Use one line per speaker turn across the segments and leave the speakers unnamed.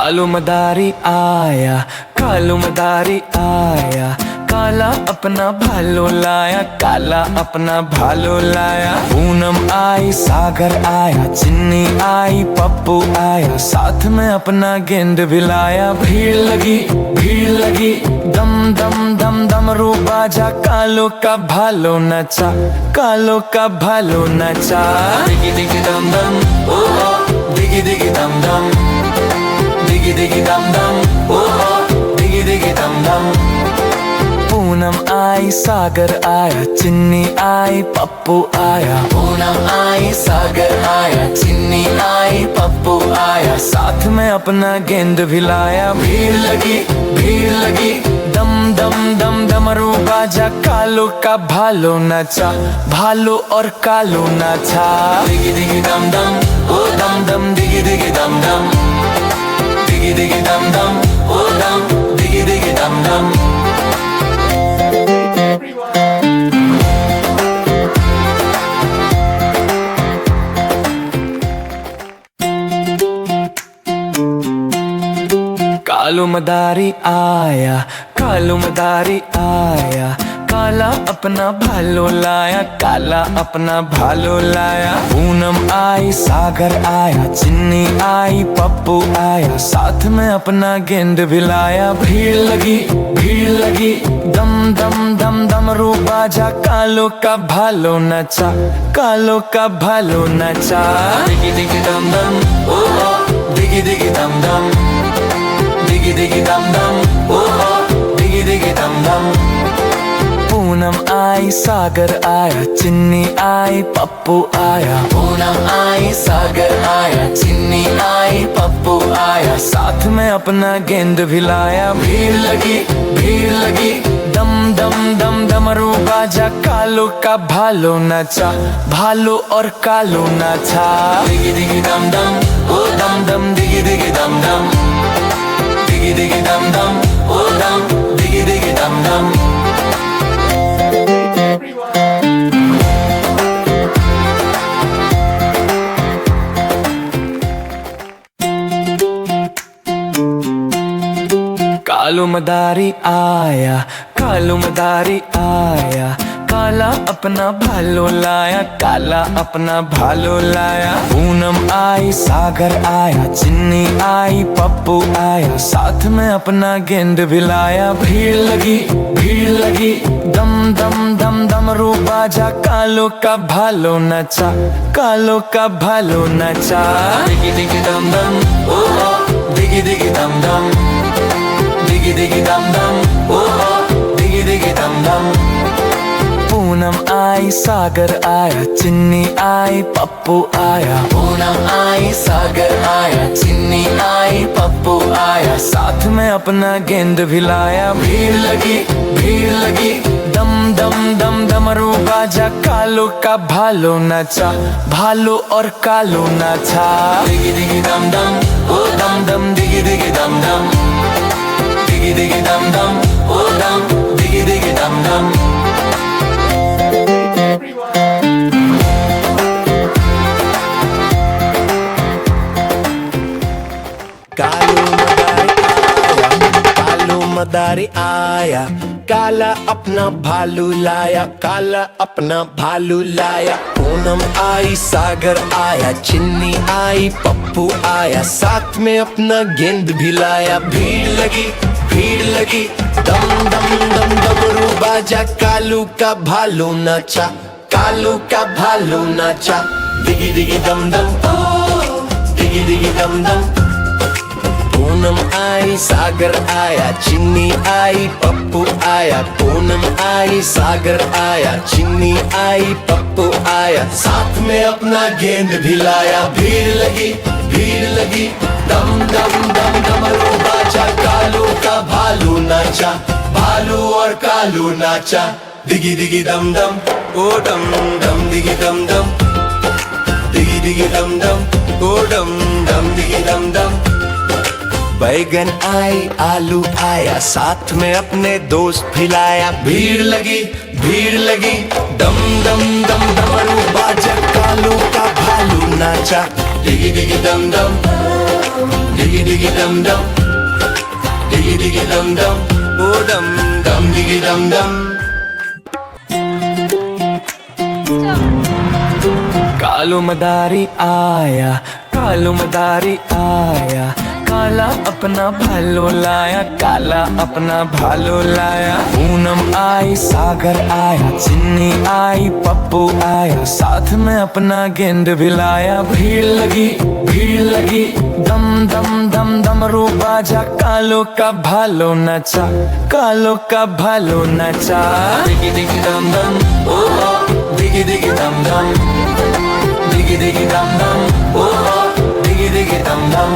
कालू मदारी आया, कालू मदारी आया, काला अपना भालो लाया, काला अपना भालो लाया। पूनम आई, सागर आया, चिन्नी आई, पप्पू आया, साथ में अपना गेंद भी लाया। भीड़ लगी, दम दम दम दम रू बाजा, कालो का भालो नचा, कालो का भालो नचा। दिगी दिगी दम दम ओ दिगी दिगी दम दम, दिगी दिगी दम दम ओ दिगी दिगी दम दम। पूनम आई, सागर आया, चिन्नी आई, पप्पू आया। पूनम आई, सागर आया, चिन्नी आई, पप्पू आया, साथ में अपना गेंद भी लाया। भीड़ लगी, दम दम दम दम रू बाजा, कालो का भालो नचा, भालो और कालो नचा। दिगी दिगी दम दम ओ दम दम, दिगी दिगी दम दम, दिगी दिगी दम दम ओ दम, दिगी दिगी दम दम। कालू मदारी आया, कालू मदारी आया, काला अपना भालो लाया, काला अपना भालो लाया। पूनम आई, सागर आया, चिन्नी आई, पप्पू आया, साथ में अपना गेंद भी लाया। भीड़ लगी, दम दम दम दम रू बाजा, कालो का भालो नचा, कालो का भालो नचा। दिगी दिगी दम दम ओ दिगी दिगी दम दम, दिगी दिगी दम दम ओ दिगी दिगी दम दम। पूनम आई, सागर आया, चिन्नी आई, पप्पू आया। पूनम आई, सागर आया, चिन्नी आई, पप्पू आया, साथ में अपना गेंद भी लाया। भीड़ लगी, दम दम दम दम रू बाजा, कालो का भालो नचा, भालो और कालो नचा। दिगी दिगी दम दम ओ दम दम, दिगी दिगी दम दम, दिगी दिगी दम दम ओ दम, दिगी दिगी दम दम। कालू मदारी आया, कालू मदारी आया, काला अपना भालो लाया, काला अपना भालो लाया। पूनम आई, सागर आया, चिन्नी आई, पप्पू आया, साथ में अपना गेंद भी लाया। भीड़ लगी, दम दम दम दम रू बाजा, कालो का भालो नचा, कालो का भालो नचा। दिगी दिगी दम दम ओ दिगी दिगी दम दम, दिगी दिगी दम दम ओ दिगी दिगी दम दम। पूनम आई, सागर आया, चिन्नी आई, पप्पू आया। पूनम आई, सागर आया, चिन्नी आई, पप्पू आया, साथ में अपना गेंद भी लाया। भीड़ लगी, दम दम दम दम रू बाजा, कालो का भालो नचा, भालो और कालो नचा। दिगी दिगी दम दम ओ दम दम, दिगी दिगी दम दम, दिगी दिगी दम दम ओ दम, दिगी दिगी दम दम।
कालू मदारी आया, काला अपना भालू लाया, काला अपना भालू लाया। पूनम आई, सागर आया, चिन्नी आई, पप्पू आया, साथ में अपना गेंद भी लाया। भीड़ लगी, दम दम दम दम रू बाजा, कालू का भालू नचा, कालू का भालू नचा। दिगी दिगी दम दम ओ दिगी दिगी दम दम। पूनम आई, सागर आया, चिन्नी आई, पप्पू आया। पूनम आई, सागर आया, चिन्नी आई, पप्पू आया, साथ में अपना गेंद भी लाया। भीड़ लगी, दम दम दम दम रू बाजा, कालू का भालू नाचा, भालू और कालू नाचा। दिगी दिगी दम दम ओ डम डम, दिगी दम दम, दिगी दिगी दम दम ओ डम डम, दिगी दम दम। बैगन आई, आलू आया, साथ में अपने दोस्त खिलाया। भीड़ लगी, दम दम दम डमरू बाजा, कालू का भालू नाचा। दिगी दिगी दम दम। diggy diggy dum dum, diggy diggy dum dum, oh dum dum diggy dum dum.
Kalu मदारी आया, कालू मदारी आया, काला अपना भालो लाया, काला अपना भालो लाया। पूनम आई, सागर आया, चिन्नी आई, पप्पू आया, साथ में अपना गेंद भी लाया। भीड़ लगी, दम दम दम डमरू बाजा, कालो का भालो नचा, कालो का भालो नचा। दिगी दिगी दम दम, ओ दिगी दिगी दम दम, दिगी दिगी दम दम, ओ दिगी दिगी दम दम।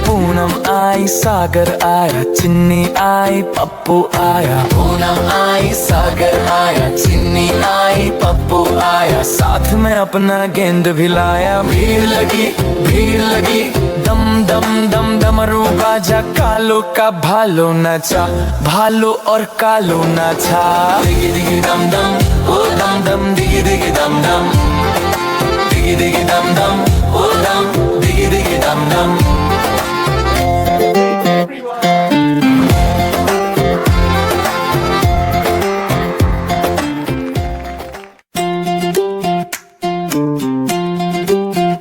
पूनम आई, सागर आया, चिन्नी आई, पप्पू आया। पूनम आई, सागर आया, चिन्नी आई, पप्पू आया, साथ में अपना गेंद भी लाया। भीड़ लगी, दम दम दम डमरू बाजा, कालो का भालो नचा, भालो और कालो नचा। दिगी दिगी दम दम, ओ दम दम दिगी दिगी दम दम, दिगी दिगी दम दम, ओ दम दिगी दिगी दम दम।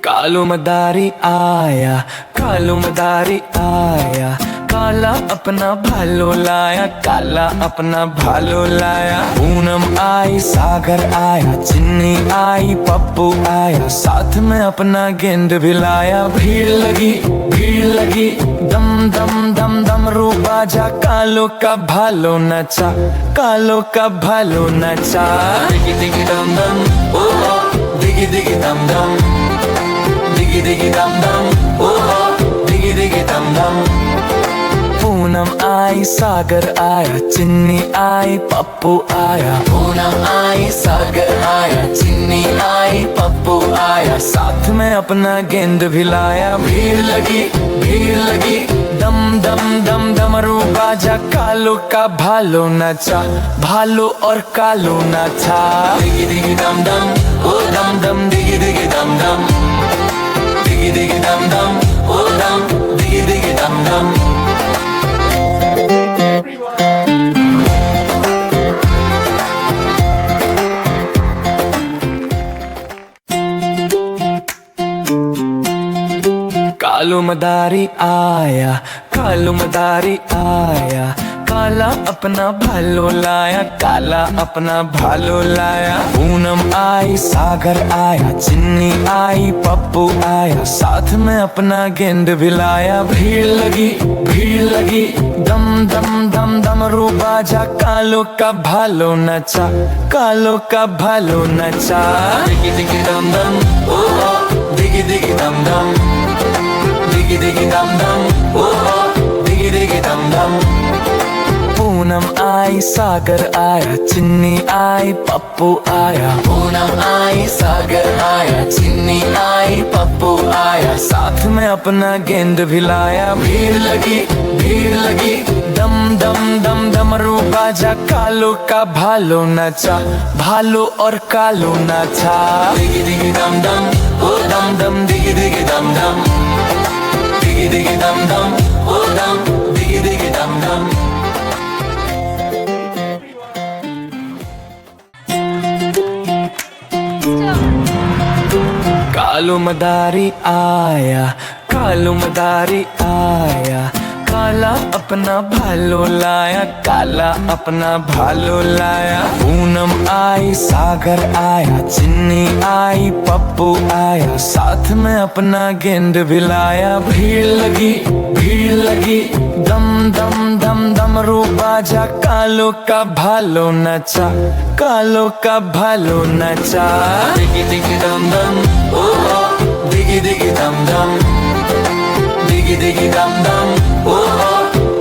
कालू मदारी आया, कालू मदारी आया, काला अपना भालो लाया, काला अपना भालो लाया। पूनम आई, सागर आया, चिन्नी आई, पप्पू आया, साथ में अपना गेंद भी लाया। भीड़ लगी, दम दम दम डमरू बाजा, कालो का भालो नचा, कालो का भालो नचा। दिगी दिगी दम दम, ओ दिगी दिगी दम दम, दिगी दिगी दम दम, ओ दिगी दिगी दम दम। पूनम आई, सागर आया, चिन्नी आई, पप्पू आया। पूनम आई, सागर आया, चिन्नी आई, पप्पू आया, साथ में अपना गेंद भी लाया। भीड़ लगी, दम दम दम डमरू बाजा, कालो का भालो नचा, भालो और कालो नचा। दिगी दिगी दम दम, ओ दम दम दिगी दिगी दम दम, दिगी दिगी दम दम, ओ दम दिगी दिगी दम दम। कालू मदारी आया, कालू मदारी आया, काला अपना भालो लाया, काला अपना भालो लाया। पूनम आई, सागर आया, चिन्नी आई, पप्पू आया, साथ में अपना गेंद भी लाया। भीड़ लगी, दम दम दम डमरू बाजा, कालो का भालो नचा, कालो का भालो नचा। दिगी दिगी दम दम, ओ दिगी दिगी दम दम, दिगी दिगी दम दम, ओ दिगी दिगी दम दम। पूनम आई, सागर आया, चिन्नी आई, पप्पू आया। पूनम आई, सागर आया, चिन्नी आई, पप्पू आया, साथ में अपना गेंद भी लाया। भीड़ लगी, दम दम दम डमरू बाजा, कालो का भालो नचा, भालो और कालो नचा। दिगी दिगी दम दम, ओ दम दम दिगी दिगी दम दम, दिगी दिगी दम दम, ओ दम दिगी दिगी दम दम। कालू मदारी आया, कालू मदारी आया, काला अपना भालो लाया, काला अपना भालो लाया। पूनम आई, सागर आया, चिन्नी आई, पप्पू आया, साथ में अपना गेंद भी लाया। भीड़ लगी, दम दम दम डमरू बाजा, कालो का भालो नचा, कालो का भालो नचा। दिगी दिगी दम दम, ओ दिगी दिगी दम दम, दिगी दिगी दम दम, ओ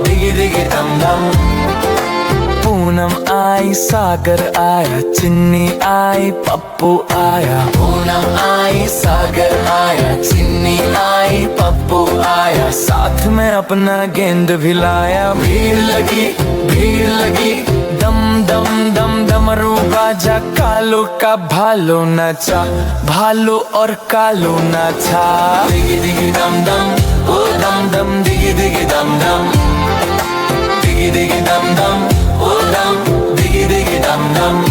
दिगी दिगी दम दम। पूनम आई, सागर आया, चिन्नी आई, पप्पू आया। पूनम आई, सागर आया, चिन्नी आई, पप्पू आया, साथ में अपना गेंद भी लाया। भीड़ लगी दम दम दम डमरू बाजा, कालो का भालो नाचा, भालो और कालो नाचा। दिगी दिगी दम दम ओ दम दम, दिगी दिगी दम दम, दिगी दिगी दम दम ओ दम, दिगी दिगी दम दम।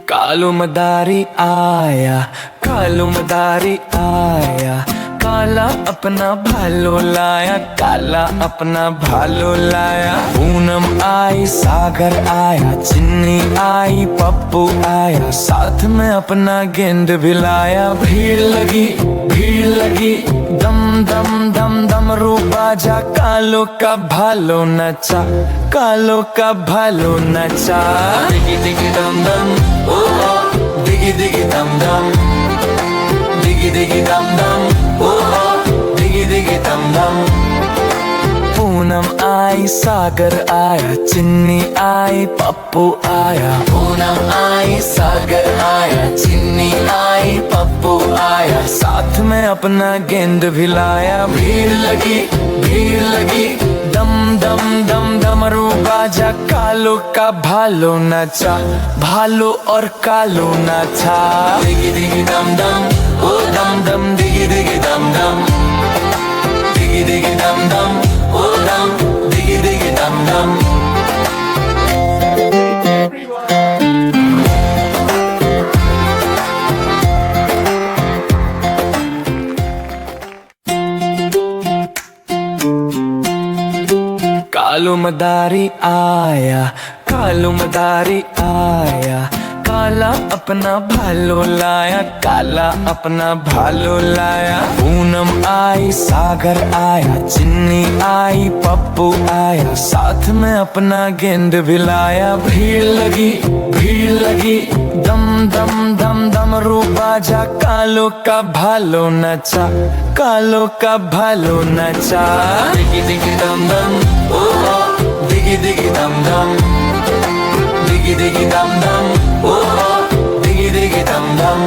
कालो मदारी आया, कालो मदारी आया, काला अपना भालो लाया, काला अपना भालो लाया। पूनम आई, सागर आया, चिन्नी आई, पप्पू आया, साथ में अपना गेंद भी लाया। भीड़ लगी दम दम दम डमरू बाजा, कालो का भालो नचा, कालो का भालो नचा। दिगी दिगी दम दम ओ दिगी दिगी दम दम, दिगी दिगी दम दम ओ दिगी दिगी दम दम। पूनम आई, सागर आया, चिन्नी आई, पप्पू आया। पूनम आई, सागर आया, चिन्नी आई, पप्पू आया, साथ में अपना गेंद भी लाया। भीड़ लगी दम दम दम डमरू बाजा, कालो का भालो नचा, भालो और कालो नाचा। दिगी दिगी दम दम ओ दम दम, दिगी दिगी दम दम, दिगी दिगी दम दम ओ दम, दिगी दिगी दम दम। कालो मदारी आया, कालो मदारी आया, काला अपना भालो लाया, काला अपना भालो लाया। पूनम आई, सागर आया, चिन्नी आई, पप्पू आया, साथ में अपना गेंद भी लाया। भीड़ लगी दम दम दम डमरू बाजा, कालो का भालो नचा, कालो का भालो नचा। दिगी दिगी दम दम ओ दिगी दिगी दम दम, दिगी दिगी दम दम ओ दिगी दिगी दम दम।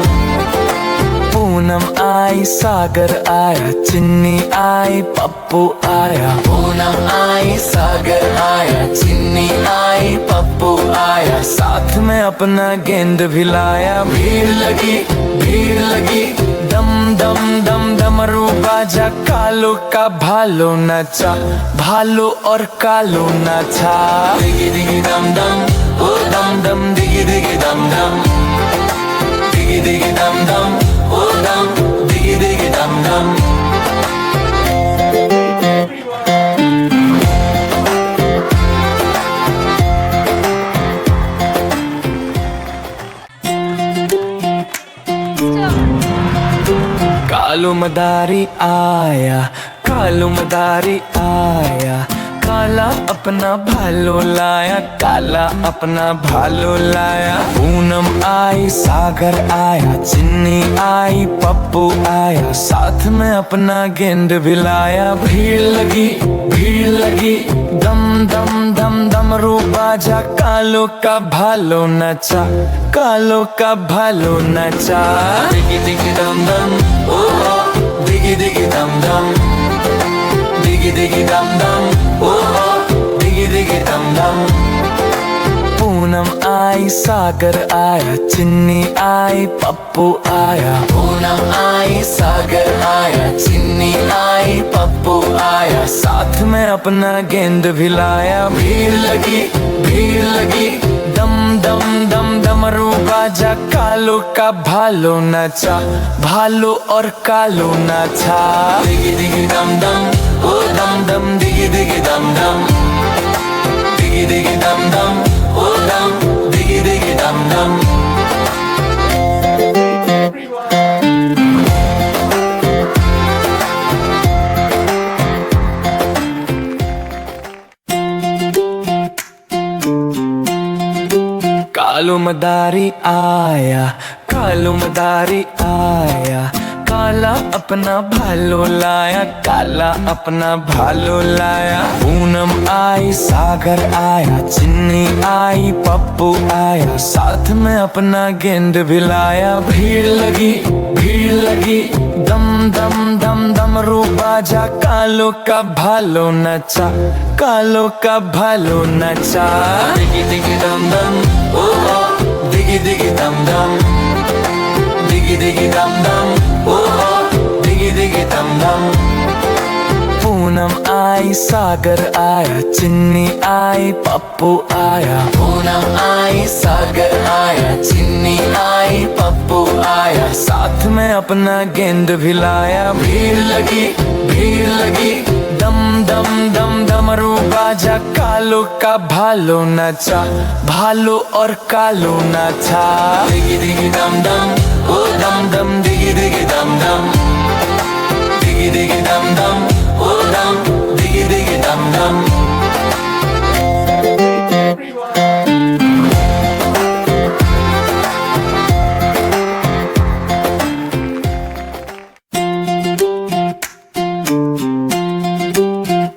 पूनम आई, सागर आया, चिन्नी आई, पप्पू आया। पूनम आई, सागर आया, चिन्नी आई, पप्पू आया, साथ में अपना गेंद भी लाया। भीड़ लगी दम दम दम डमरू बाजा, कालो का भालो नचा, भालो और कालो नाचा। दिगी दिगी दम दम ओ दम दम, दिगी दिगी दम दम, दिगी दिगी दम दम ओ दम, दिगी दिगी दम दम। कालो मदारी आया, कालो मदारी आया, काला अपना भालो लाया, काला अपना भालो लाया। पूनम आई, सागर आया, चिन्नी आई, पप्पू आया, साथ में अपना गेंद भी लाया। भीड़ लगी दम दम दम डमरू बाजा, कालो का भालो नचा, कालो का भालो नचा। दिगी दिगी दम दम ओ दिगी दिगी दम दम, दिगी दिगी दम दम ओ दिगी दिगी दम दम। पूनम आई, सागर आया, चिन्नी आई, पप्पू आया। पूनम आई, सागर आया, चिन्नी आई, पप्पू आया, साथ में अपना गेंद भी लाया। भीड़ लगी दम दम दम डमरू बाजा, कालो का भालो नचा, भालो और कालो नाचा। दिगी दिगी दम दम ओ दम दम, दिगी दिगी दम दम, दिगी दिगी दम दम ओ दम, दिगी दिगी दम दम। कालो मदारी आया, कालो मदारी आया, काला अपना भालो लाया, काला अपना भालो लाया। पूनम आई, सागर आया, चिन्नी आई, पप्पू आया, साथ में अपना गेंद भी लाया। भीड़ लगी, दम दम दम डमरू बाजा, कालो का भालो नचा, कालो का भालो नचा। दिगी दिगी दम दम, ओ दिगी दिगी दम दम, दिगी दिगी दम दम, ओ दिगी दिगी दम दम। पूनम आई, सागर आया, चिन्नी आई, पप्पू आया। पूनम आई, सागर आया, चिन्नी आई, पप्पू आया, साथ में अपना गेंद भी लाया। भीड़ लगी, दम दम दम डमरू बाजा, कालो का भालो नचा, भालो और कालो नचा। दिगी दिगी दम दम, ओ दम दम दिगी दिगी दम दम, दिगी दिगी दम दम, ओ दम दिगी दिगी दम दम।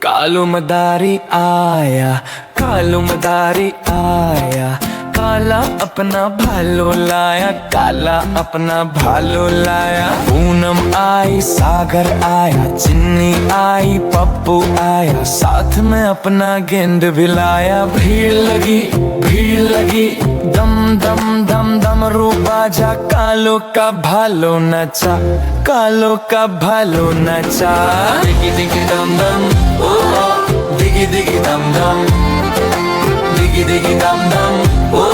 कालू मदारी आया, कालू मदारी आया, काला अपना भालो लाया, काला अपना भालो लाया। पूनम आई, सागर आया, चिन्नी आई, पप्पू आया, साथ में अपना गेंद भी लाया। भीड़ लगी, दम दम दम डमरू बाजा, कालो का भालो नचा, कालो का भालो नचा। दिगी दिगी दम दम, ओ दिगी दिगी दम दम, दिगी दिगी दम दम, ओ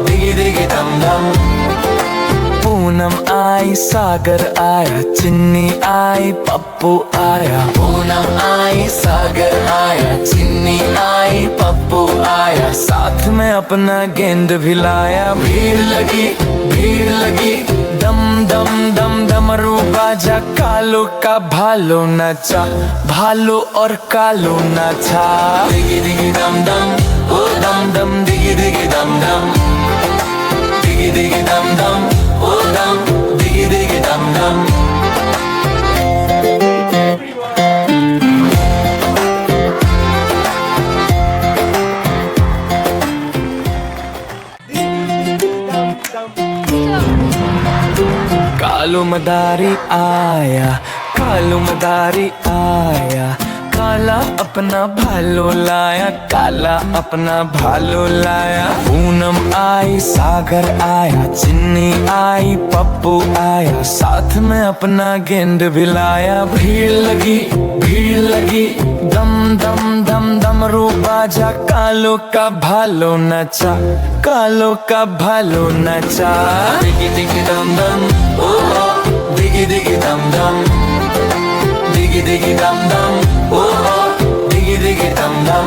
दिगी दिगी दम दम। पूनम आई, सागर आया, चिन्नी आई, पप्पू आया। पूनम आई, सागर आया, चिन्नी आई, पप्पू आया, साथ में अपना गेंद भी लाया। भीड़ लगी, दम दम दम डमरू बाजा, कालो का भालो नचा, भालो और कालो नचा। दिगी दिगी दम दम, ओ दम दम दिगी दिगी दम दम, दिगी दिगी दम दम, ओ दम दिगी दिगी दम दम। कालू मदारी आया, कालू मदारी आया, काला अपना भालो लाया, काला अपना भालो लाया। पूनम आई, सागर आया, चिन्नी आई, पप्पू आया, साथ में अपना गेंद भी लाया। भीड़ लगी, दम दम दम डमरू बाजा, कालो का भालो नचा, कालो का भालो नचा। दिगी दिगी दम दम, ओ दिगी दिगी दम दम, दिगी दिगी दम दम, ओ दिगी दिगी दम दम।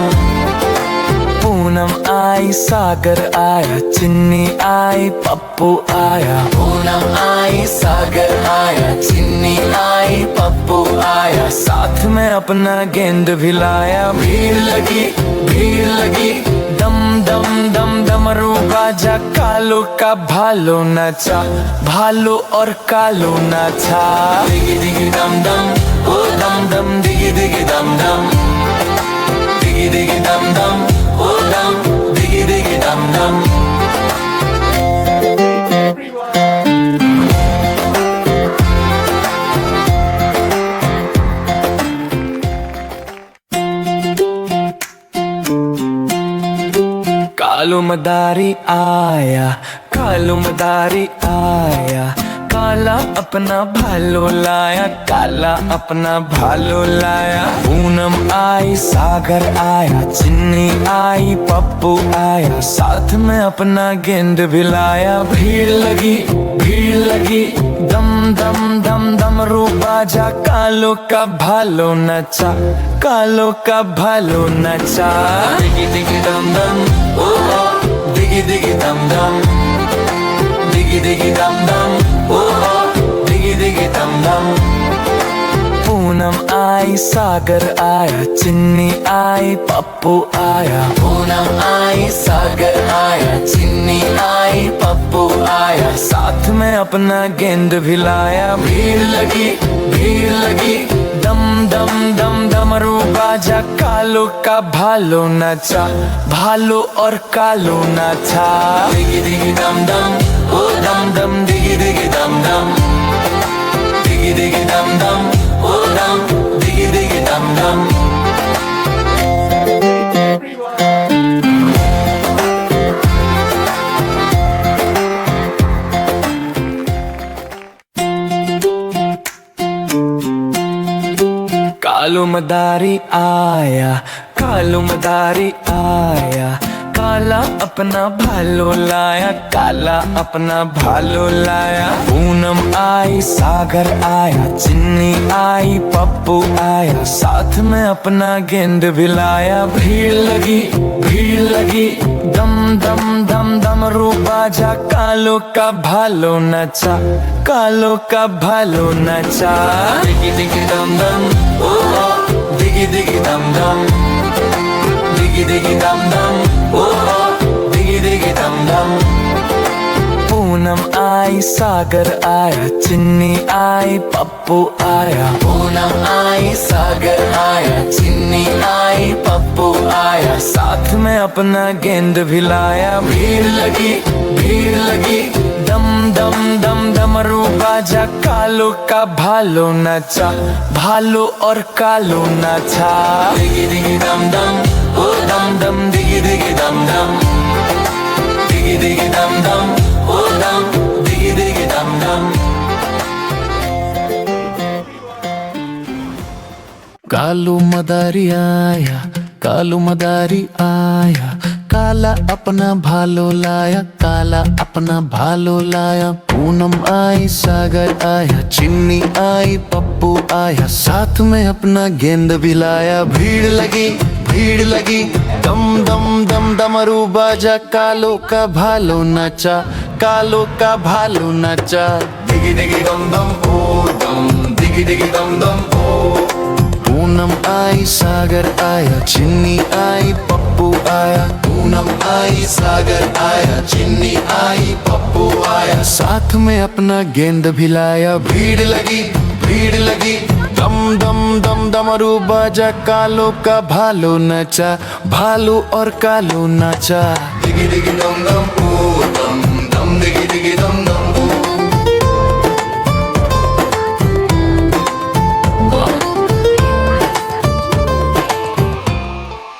पूनम आई, सागर आया, चिन्नी आई, पप्पू आया। पूनम आई, सागर आया, चिन्नी आई, पप्पू आया, साथ में अपना गेंद भी लाया। भीड़ लगी, दम दम दम डमरू बाजा, कालो का भालो नचा, भालो और कालो नचा। दिगी दिगी दम दम, ओ दम दम दिगी दिगी दम दम, दिगी दिगी दम दम, ओ दम दिगी दिगी दम दम। कालू मदारी आया, कालू मदारी आया, काला अपना भालो लाया, काला अपना भालो लाया। पूनम आई, सागर आया, चिन्नी आई, पप्पू आया, साथ में अपना गेंद भी लाया। भीड़ लगी, दम दम दम डमरू बाजा, कालो का भालो नचा, कालो का भालो नचा। दिगी दिगी दम दम, ओ दिगी दिगी दम दम, दिगी दिगी दम दम, ओ दिगी दिगी दम दम। पूनम आई, आई सागर आया, चिन्नी आई पप्पू आया। पूनम आई सागर आया, चिन्नी आई पप्पू आया। साथ में अपना गेंद भी लाया। भीड़ लगी दम दम दम डमरू बाजा। कालू का भालू नाचा, भालू और कालू नाचा। दिगी दिगी दम दम ओ दम दम, दिगी दिगी दम दम, दिगी दिगी दम दम ओ दम, दिगी दिगी दम दम। कालू मदारी आया, कालू मदारी आया। काला अपना भालू लाया, काला अपना भालू लाया। पूनम आई सागर आया, चिन्नी आई पप्पू आया। साथ में अपना गेंद भी लाया। भीड़ लगी दम दम दम डमरू बाजा। कालू का भालू नचा, कालू का भालू नचा। दिगी दिगी दम दम ओ दिगी दिगी दम दम, दिगी दिगी दम दम ओ दिगी दिगी दम दम। पूनम आई सागर आया, चिन्नी आई पप्पू आया। पूनम आई सागर आया, चिन्नी आई पप्पू आया। साथ में अपना गेंद भी लाया। भीड़ लगी दम दम दम डमरू बाजा। कालू का भालू नचा, भालू और कालू नचा। दिगी दिगी दम दम ओ दम दम, दिगी दिगी दम दम, दिगी दिगी दम दम ओ दम, दिगी दिगी दम दम।
कालू मदारी आया, कालू मदारी आया। काला अपना भालू लाया, काला अपना भालू लाया। पूनम आई सागर आया, चिन्नी आई पप्पू आया। साथ में अपना गेंद भी लाया। भीड़ लगी दम दम दम डमरू बाजा। कालो का भालू नचा, कालो का भालू नचा।
दिगी दिगी दम दम ओ दम, दिगी दिगी दम दम ओ।
पूनम आई सागर आया, चिन्नी आई पप्पू आया। पूनम आई सागर आया, चिन्नी आई पप्पू आया। साथ में अपना गेंद भी लाया। भीड़ लगी दम दम दम डमरू बाजा। कालो का भालू नचा, भालू और कालू नचा।
दिगी दिगी दम दम ओ दम दम, दिगी दिगी दम दम ओ।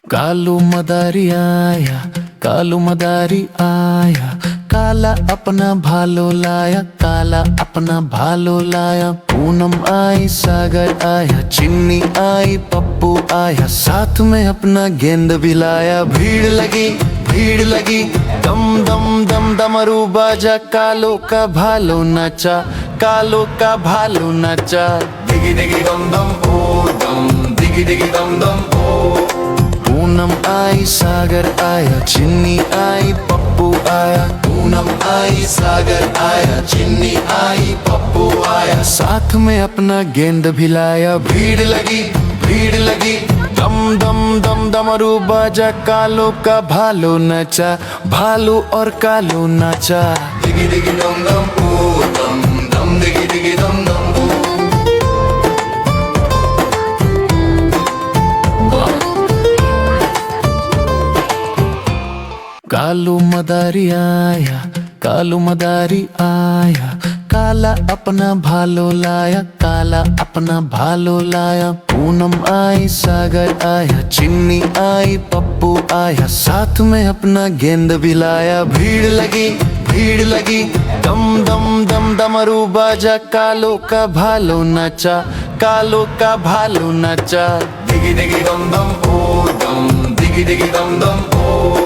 कालू मदारी आया, कालू मदारी आया। काला अपना भालू लाया, काला अपना भालू लाया। पूनम आई सागर आया, चिन्नी आई पप्पू आया। साथ में अपना गेंद भी लाया। भीड़ लगी दम दम दम डमरू बाजा। कालो का भालू नचा, कालो का भालू नचा।
दिगी दिगी दम दम ओ दम, दिगी दिगी दम दम ओ।
पूनम आई सागर आया, चिन्नी आई पप्पू आया। पूनम आई सागर आया, चिन्नी आई पप्पू आया। साथ में अपना गेंद भी लाया। भीड़ लगी दम दम दम डमरू बाजा। कालो का भालू नचा, भालू और कालू नचा।
दिगी दिगी दम दम ओ दम दम, दिगी दिगी दम दम ओ।
कालू मदारी आया, कालू मदारी आया। काला अपना भालू लाया, काला अपना भालू लाया। पूनम आई सागर आया, चिन्नी आई पप्पू आया। साथ में अपना गेंद भी लाया। भीड़ लगी दम दम दम डमरू बाजा। कालो का भालू नचा, कालो का भालू नचा।
दिगी दिगी दम दम ओ दम, दिगी दिगी दम दम ओ।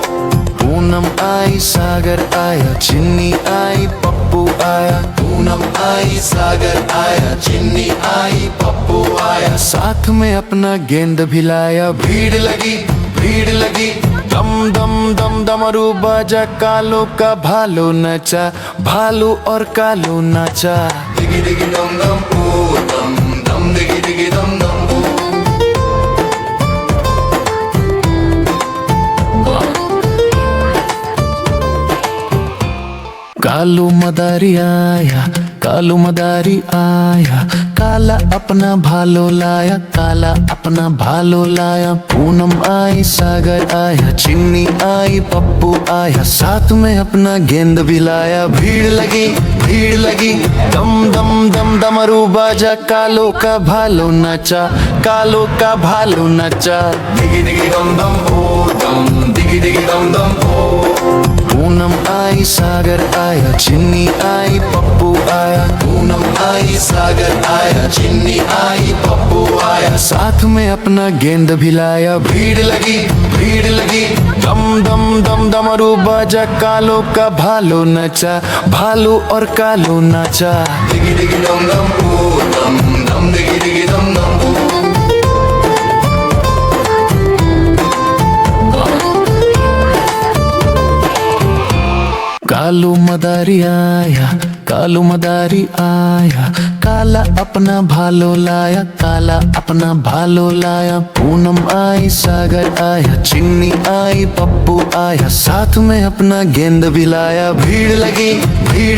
पूनम आई सागर आया, चिन्नी आई पप्पू आया। पूनम आई सागर आया, चिन्नी आई पप्पू आया। साथ में अपना गेंद भी लाया। भीड़ लगी दम दम दम डमरू बाजा। कालो का भालू नचा, भालू और कालू नचा।
दिगी दिगी दम दम ओ दम दम, दिगी दिगी दम दम ओ।
कालू मदारी आया, कालू मदारी आया, काला अपना भालो लाया, काला अपना भालो लाया। पूनम आई, सागर आया, चिन्नी आई, पप्पू आया, साथ में अपना गेंद भी लाया। भीड़ लगी, दम दम दम डमरू बाजा, कालो का भालो नाचा, कालो का भालो नाचा।
दिगी दिगी दम दम ओ दम, दिगी दिगी दम दम ओ।
पूनम आई, सागर आया, चिन्नी आई, पप्पू आया।
पूनम आई, सागर आया, चिन्नी आई, पप्पू आया,
साथ में अपना गेंद भी लाया।
भीड़ लगी,
दम दम दम डमरू बाजा, कालो का भालो नचा, भालू और कालो नाचा।
दिगी दिगी दम दम ओ दम दम, दिगी दिगी दम दम ओ।
कालू मदारी आया, कालू मदारी आया, काला अपना भालो लाया, काला अपना भालो लाया। पूनम आई, सागर आया, चिन्नी आई, पप्पू आया, साथ में अपना गेंद भी लाया। भीड़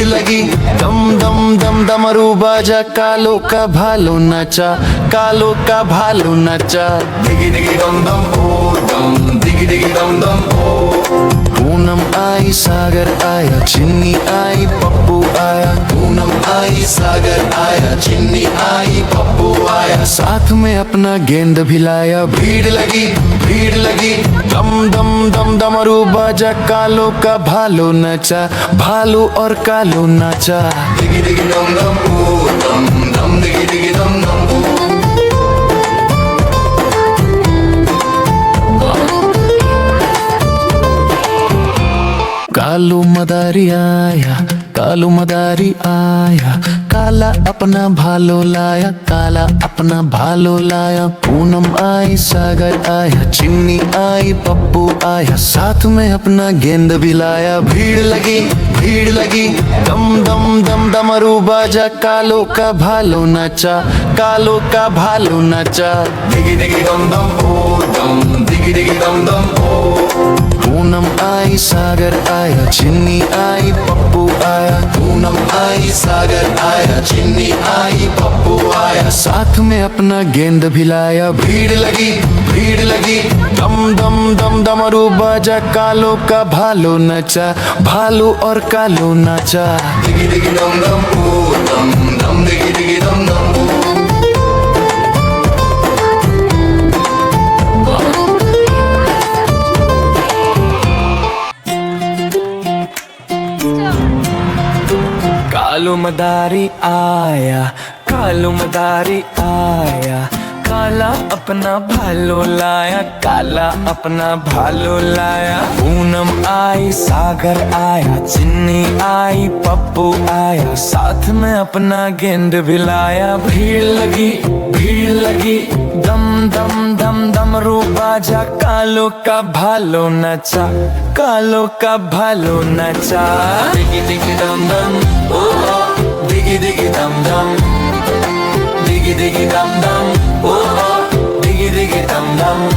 लगी, दम दम दम डमरू बाजा, कालो का भालो नाचा, कालो का भालो नाचा।
दिगी दिगी दम दम ओ दम, दिगी दिगी दम दम ओ।
पूनम आई, सागर आया, चिन्नी आई, पप्पू आया।
पूनम आई, सागर आया, चिन्नी आई, पप्पू आया,
साथ में अपना गेंद भी लाया।
भीड़ लगी,
दम दम दम डमरू बाजा, कालो का भालो नचा, भालू और कालो नाचा।
दिगी दिगी दम दम ओ दम दम, दिगी दिगी दम दम ओ।
कालू मदारी आया, कालू मदारी आया, काला अपना भालो लाया, काला अपना भालो लाया। पूनम आई, सागर आया, चिन्नी आई, पप्पू आया, साथ में अपना गेंद भी लाया। भीड़ लगी, दम दम दम डमरू बाजा, कालो का भालो नाचा, कालो का भालो नाचा।
दिगी दिगी दम दम ओ दम, दिगी दिगी दम दम ओ।
पूनम आई, सागर आया, चिन्नी आई, पप्पू आया।
पूनम आई, सागर आया, चिन्नी आई, पप्पू आया,
साथ में अपना गेंद भी लाया।
भीड़ लगी,
दम दम दम डमरू बाजा, कालो का भालो नचा, भालू और कालो नाचा।
दिगी दिगी दम दम ओ दम दम, दिगी दिगी दम दम ओ।
कालू मदारी आया, कालू मदारी आया, काला अपना भालो लाया, काला अपना भालो लाया। पूनम आई, सागर आया, चिन्नी आई, पप्पू आया, साथ में अपना गेंद भी लाया। भीड़ लगी, दम दम दम डमरू बाजा, कालो का भालो नचा, कालो का भालो नचा। दिगी दिगी दम दम ओ, दिगी दिगी दम दम, दिगी दिगी दम दम ओ, दिगी दिगी दम दम।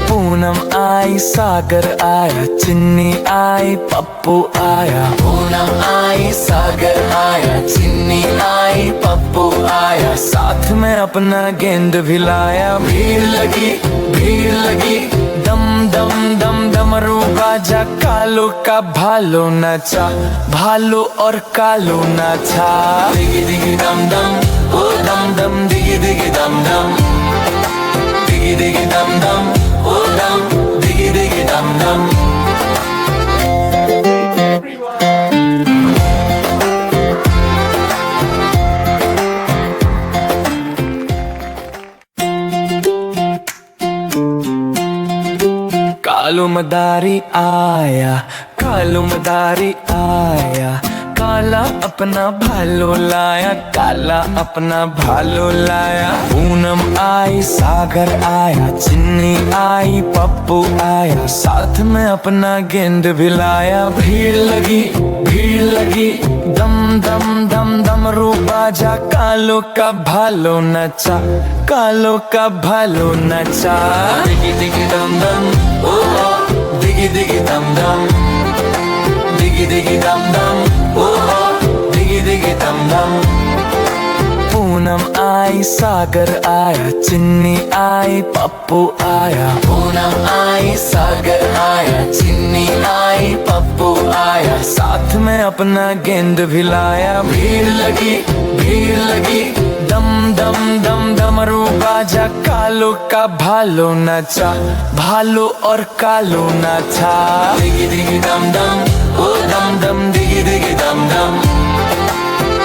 पूनम आई, सागर आया, चिन्नी आई, पप्पू आया। पूनम आई, सागर आया, चिन्नी आई, पप्पू आया, साथ में अपना गेंद भी लाया। भीड़ लगी, दम दम दम डमरू बाजा, कालो का भालो नचा, भालो और कालो नाचा। दिगी दिगी दम दम ओ दम दम, दिगी दिगी दम दम, दिगी दिगी दम दम ओ दम, दिगी दिगी दम दम। कालू मदारी आया, कालू मदारी आया, काला अपना भालो लाया, काला अपना भालो लाया। पूनम आई, सागर आया, चिन्नी आई, पप्पू आया, साथ में अपना गेंद भी लाया। भीड़ लगी, दम दम दम डमरू बाजा, कालो का भालो नचा, कालो का भालो नचा। दिगी दिगी दम दम ओ, दिगी दिगी दम दम, दिगी
दिगी दिगी दम दम, ओ दिगी दिगी दम दम।
पूनम आई, सागर आया, चिन्नी आई, पप्पू आया।
पूनम आई, सागर आया, चिन्नी आई, पप्पू आया।
साथ में अपना गेंद भी लाया।
भीड़ लगी, भीड़ लगी,
दम दम दम डमरू बाजा, कालो का भालो नचा, भालो और कालो नचा।
दिगी दिगी दम दम, ओ दम दम दिगी दिगी दम दम,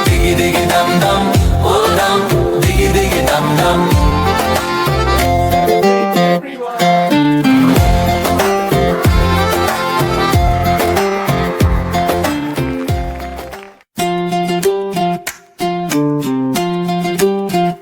दिगी दिगी दम दम, ओ दम दिगी दिगी दम दम।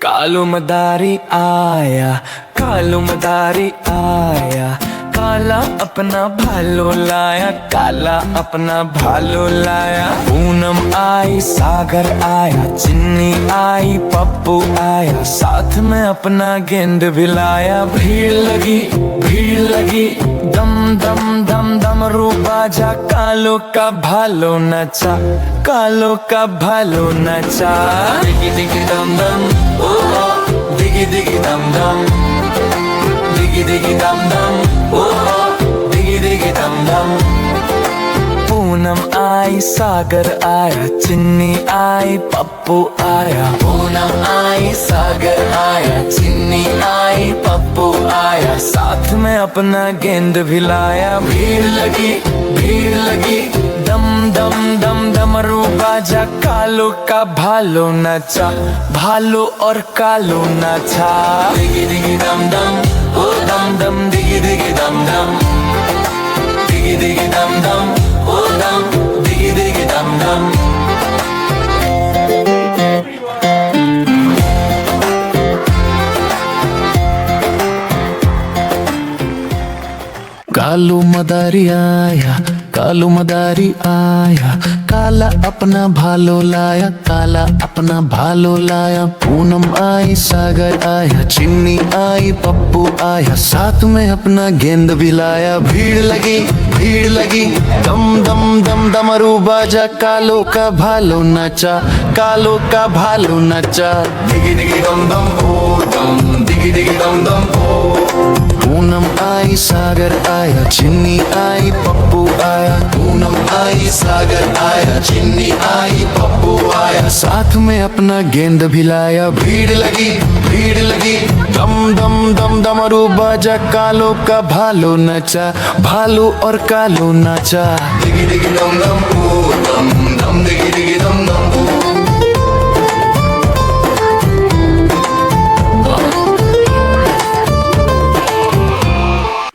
कालू मदारी आया, कालू मदारी आया, काला अपना भालो लाया, काला अपना भालो लाया। पूनम आई, सागर आया, चिन्नी आई, पप्पू आया। साथ में अपना गेंद भी लाया। भीड़ लगी, भीड़ लगी, दम दम दम डमरू बाजा, कालो का भालो नचा, कालो का भालो नचा।
दिगी दिगी दम दम, ओ दिगी दिगी दम दम, दिगी दिगी दम दम, ओ दिगी दिगी दम दम।
पूनम आई, सागर आया, चिन्नी आई, पप्पू आया।
पूनम आई, सागर आया, चिन्नी आई, पप्पू आया।
साथ में अपना गेंद भी लाया।
भीड़ लगी, भीड़ लगी,
दम दम दम डमरू बाजा, कालो का भालो नचा, भालो और कालो नचा।
दिगी दिगी दम दम, ओ दम दम दिगी दिगी दम दम, दिगी दिगी दम दम, ओ दम दिगी दिगी दम दम।
कालू मदारी आया, कालू मदारी आया, काला अपना भालो लाया, काला अपना भालो लाया। पूनम आई, सागर आया, चिन्नी आई, पप्पू आया। साथ में अपना गेंद भी लाया। भीड़ लगी, भीड़ लगी, दम दम दम डमरू बाजा, कालो का भालो नचा, कालो का भालो नचा।
दिगी दिगी दम दम, ओ दम दिगी दिगी दम दम, ओ।
पूनम आई, सागर आया, चिन्नी आई, पप्पू आया।
पूनम आई, सागर आया, चिन्नी आई, पप्पू आया।
साथ में अपना गेंद भी लाया।
भीड़ लगी, भीड़ लगी,
दम दम दम डमरू बाजा, कालो का भालो नचा, भालो और कालो नचा।
दिगी दिगी दम दम, ओ दम दम दिगी दिगी दम दम, ओ।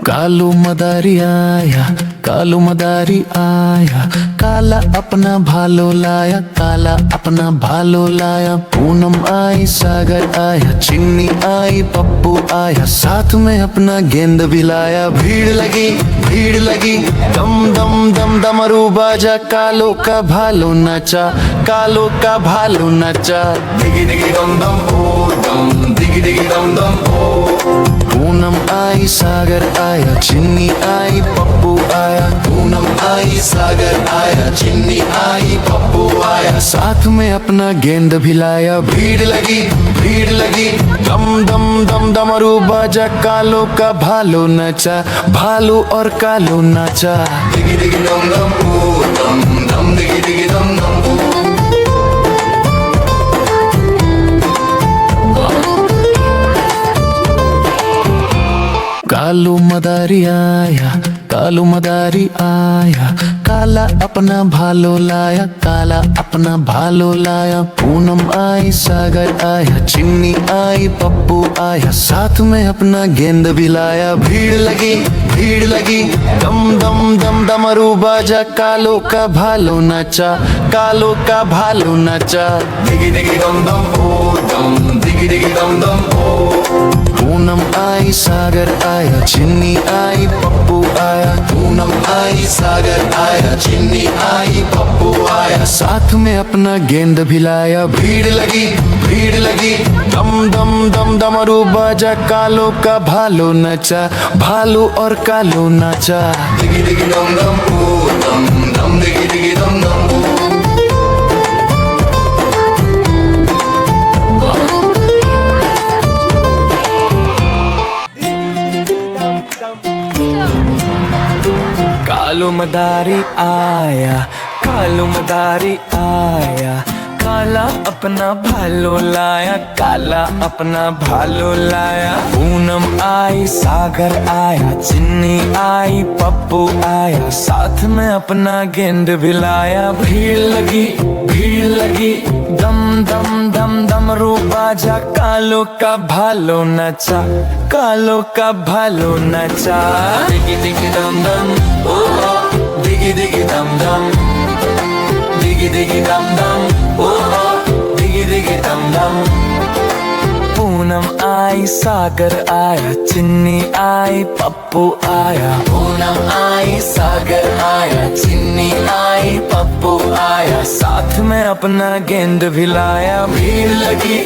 कालू मदारी आया, कालू मदारी आया, काला अपना भालो लाया, काला अपना भालो लाया। पूनम आई, सागर आया, चिन्नी आई, पप्पू आया। साथ में अपना गेंद भी लाया। भीड़ लगी, भीड़ लगी, दम दम दम डमरू बाजा, कालो का भालो नचा, कालो का भालो नचा।
दिगी दिगी दम दम, ओ दम दिगी दिगी दम दम, ओ।
पूनम आई, सागर आया, चिन्नी आई, पप्पू आया।
पूनम आई, सागर आया, चिन्नी आई, पप्पू आया।
साथ में अपना गेंद भी लाया।
भीड़ लगी, भीड़ लगी,
दम दम दम डमरू बाजा, कालो का भालो नचा, भालो और कालो नचा।
दिगी दिगी दम दम, ओ दम दम दिगी दिगी दम दम, ओ।
कालू मदारी आया, कालू मदारी आया, काला अपना भालो लाया, काला अपना भालो लाया। पूनम आई, सागर आया, चिन्नी आई, पप्पू आया। साथ में अपना गेंद भी लाया। भीड़ लगी, भीड़ लगी, दम दम दम डमरू बाजा, कालो का भालो नचा, कालो का भालो नचा।
दिगी दिगी दम दम, ओ दम दिगी दिगी दम दम, ओ।
पूनम आई, सागर आया, चिन्नी आई, पप्पू आया।
पूनम आई, सागर आया, चिन्नी आई, पप्पू आया।
साथ में अपना गेंद भी लाया।
भीड़ लगी, भीड़ लगी,
दम दम दम डमरू बाजा, कालो का भालो नचा, भालो और कालो नचा।
दिगी दिगी दम दम, ओ दम दम दिगी दिगी
diggy dum dum.
कालू मदारी आया, कालू मदारी आया, काला अपना भालो लाया, काला अपना भालो लाया। पूनम आई, सागर आया, चिन्नी आई, पप्पू आया, साथ में अपना गेंद भी लाया। भीड़ लगी, दम दम दम दम रू बाजा, कालो का भालो नचा, कालो का भालो नचा। दिगी दिगी दम दम, ओ दिगी दिगी दम दम, दिगी दिगी दम दम, ओ दिगी दिगी दम दम। पूनम आई, सागर आया, चिन्नी आई, पप्पू आया। पूनम आई, सागर आया, चिन्नी आई, पप्पू आया, साथ में अपना गेंद भी लाया। भीड़ लगी,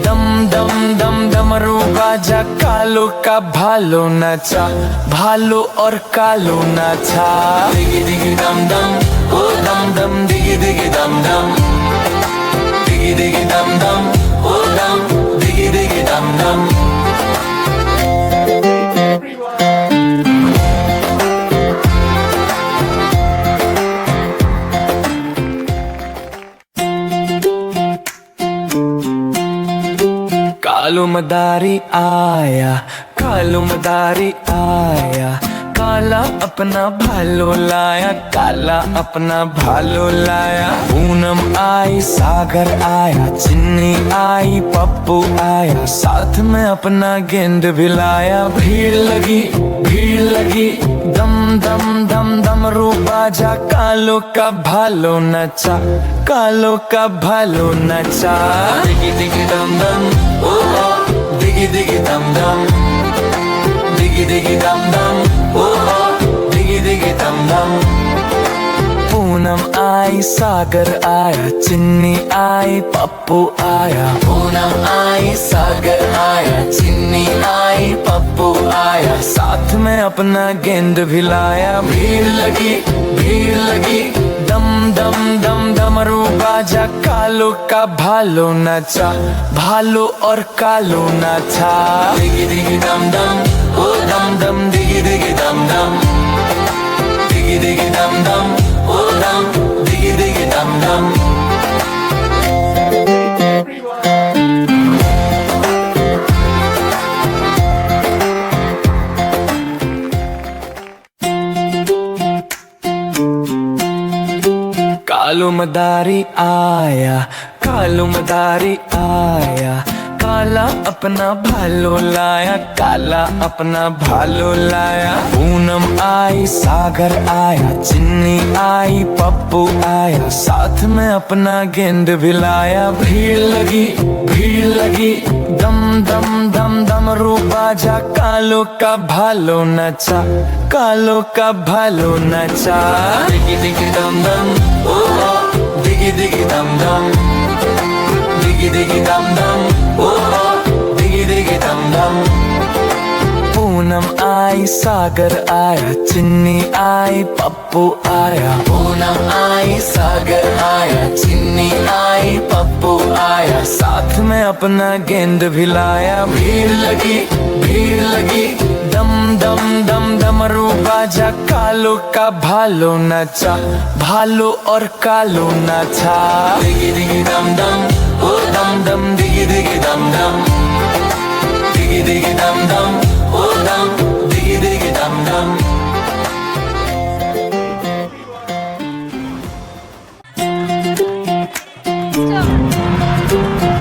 दम दम दम दम रू बाजा, कालो का भालो नचा, भालो और कालो नचा। दिगी दिगी दम दम, ओ दम दम, दिगी दिगी दम दम, दिगी दिगी दम दम, ओ दम, दिगी दिगी दम दम। कालू मदारी आया, कालू मदारी आया, काला अपना भालो लाया, काला अपना भालो लाया। पूनम आई, सागर आया, चिन्नी आई, पप्पू आया, साथ में अपना गेंद भी लाया। भीड़ लगी, दम दम दम दम रू बाजा, कालो का भालो नचा, कालो का भालो नचा। दिगी दिगी दम दम, ओ दिगी दिगी दम दम, दिगी दिगी दम दम, ओ दिगी दिगी दम दम। पूनम आई, सागर आया, चिन्नी आई, पप्पू आया। पूनम आई, सागर आया, चिन्नी आई, पप्पू आया, साथ में अपना गेंद भी लाया। भीड़ लगी, दम दम दम दम रू बाजा, कालो का भालो नचा, भालो और कालो नचा। दिगी दिगी दम दम, ओ दम दम, दिगी दिगी दम दम, दिगी दिगी दम दम, ओ दम, दिगी दिगी दम दम। कालू मदारी आया, कालू मदारी आया, काला अपना भालो लाया, काला अपना भालो लाया। पूनम आई, सागर आया, चिन्नी आई, पप्पू आया, साथ में अपना गेंद भी लाया। भीड़ लगी, दम दम दम दम रू बाजा, कालो का भालो नचा, कालो का भालो नचा। दिगी दिगी दम दम, ओ दिगी दिगी दम दम, दिगी दिगी दम दम, ओ दिगी दिगी दम दम। पूनम आई, सागर आया, चिन्नी आई, पप्पू आया। पूनम आई, सागर आया, चिन्नी आई, पप्पू आया, साथ में अपना गेंद भी लाया। भीड़ लगी, दम दम दम दम रू बाजा, कालो का भालो नचा, भालो और कालो नचा। दिगी दिगी दम दम, ओ दम दम, दिगी दिगी दम दम, दिगी दिगी दम दम, ओ दम, दिगी दिगी दम दम।